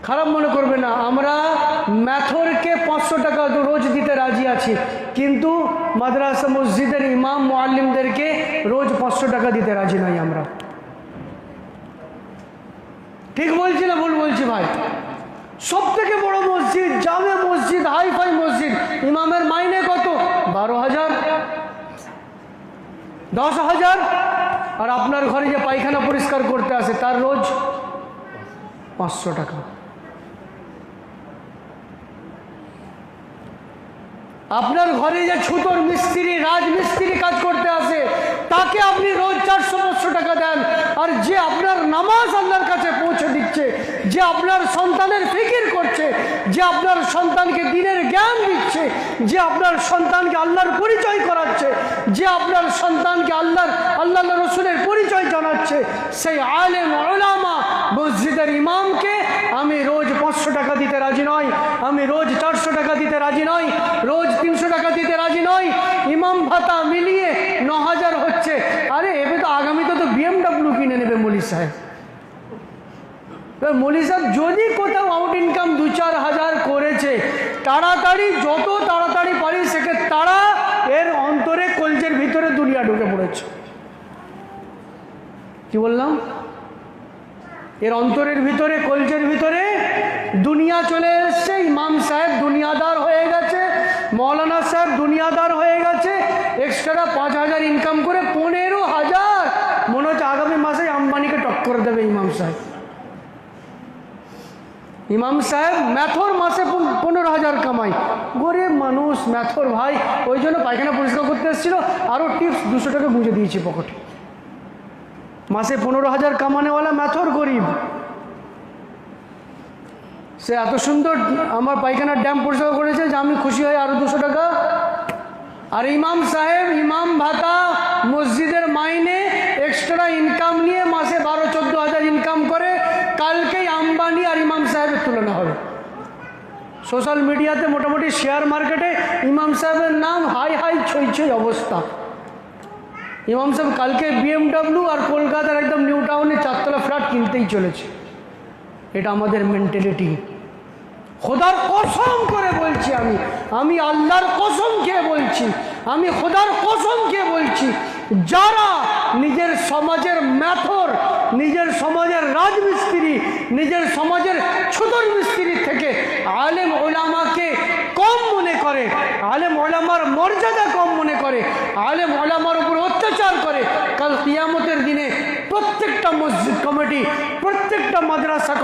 খারাপ মনে করবে না, আমরা ম্যাথরকে 500 টাকা রোজ দিতে রাজি আছি, কিন্তু মাদ্রাসা মসজিদের ইমাম মুআল্লিমদেরকে রোজ 500 টাকা দিতে রাজি নই আমরা। ঠিক বলছি না ভুল বলছি ভাই? সব থেকে বড় মসজিদ, জামে মসজিদ, হাইফাই মসজিদ, ইমামের মাইনে কত? 12,000, 10,000। আর আপনার ঘরে যে পায়খানা পরিষ্কার করতে আসে তার রোজ 500 টাকা। আপনার ঘরে যে ছুতোর মিস্ত্রি, রাজমিস্ত্রি কাজ করতে আসে তাকে আপনি রোজ 400-500 টাকা দেন। আর যে আপনার নামাজ আল্লাহর কাছে পৌঁছে দিচ্ছে, যে আপনার সন্তানের ফিকির করছে, যে আপনার সন্তানকে দ্বীনের জ্ঞান দিচ্ছে, যে আপনার সন্তানকে আল্লাহর পরিচয় করাচ্ছে, যে আপনার সন্তানকে আল্লাহ রসুলের পরিচয় জানাচ্ছে, সেই আলেম উলামা মসজিদের ইমামকে আমি রোজ 500 টাকা দিতে রাজি নই, আমি রোজ 400 টাকা দিতে রাজি নই, রোজ 300 টাকা দিতে রাজি নই। ইমাম ভাতা মিলিয়ে 9,000 হচ্ছে। আরে এবার তো আগামীতে তো BMW কিনে নেবে মৌলী সাহেব। মৌলী সাহেব যদি কোথাও আউট ইনকাম 2-4 হাজার করেছে, তাড়াতাড়ি যত তাড়াতাড়ি পারি সেকে তারা এর অন্তরে কলজের ভিতরে দুনিয়া ঢুকে পড়েছে। কি বললাম? এর অন্তরের ভিতরে কলজের ভিতরে দুনিয়া চলে এসছে। ইমাম সাহেব দুনিয়াদার হয়ে গেছে, মৌলানা সাহেব দুনিয়াদার হয়ে গেছে, এক্সট্রা 5,000 ইনকাম করে 15,000। মনে হচ্ছে আগামী মাসে আম্বানিকে টক্কর দেবে ইমাম সাহেব। ইমাম সাহেব ম্যাথর মাসে 15,000 কামাই। গরিব মানুষ ম্যাথর ভাই, ওই জন্য পায়খানা পরিষ্কার করতে এসেছিল, আরও টিপস 200 টাকা গুঁজে দিয়েছি পকেটে। মাসে 15,000 কামানেওয়ালা ম্যাথর গরিব। সে এত সুন্দর আমার পায়খানার ড্যাম পরিষ্কার করেছে যে আমি খুশি হয়ে আরও 200 টাকা। আর ইমাম সাহেব ইমাম ভাতা, মসজিদের মাইনে, এক্সট্রা ইনকাম নিয়ে মাসে 12-14 হাজার ইনকাম করে। কালকেই আম্বানি আর ইমাম সাহেবের তুলনা হবে সোশ্যাল মিডিয়াতে, মোটামুটি শেয়ার মার্কেটে ইমাম সাহেবের নাম হাই হাই ছই ছই অবস্থা। ইমাম সাহেব কালকে BMW আর কলকাতার একদম নিউ টাউনে 4 তলা ফ্ল্যাট কিনতেই চলেছে। এটা আমাদের মেন্টালিটি। খোদার কসম করে বলছি, আমি আল্লাহর কসম খেয়ে বলছি, আমি খোদার কসম খেয়ে বলছি, যারা নিজের সমাজের ম্যাথর, নিজের সমাজের রাজমিস্ত্রি, নিজের সমাজের ছুতোর মিস্ত্রি থেকে আলেম ওলামাকে কম মনে করে, আলেম ওলামার মর্যাদা কম মনে করে, আলেম ওলামার উপর অত্যাচার করে, কাল কিয়ামতের দিনে প্রত্যেকটা মসজিদ কমিটি, প্রত্যেকটা মাদ্রাসা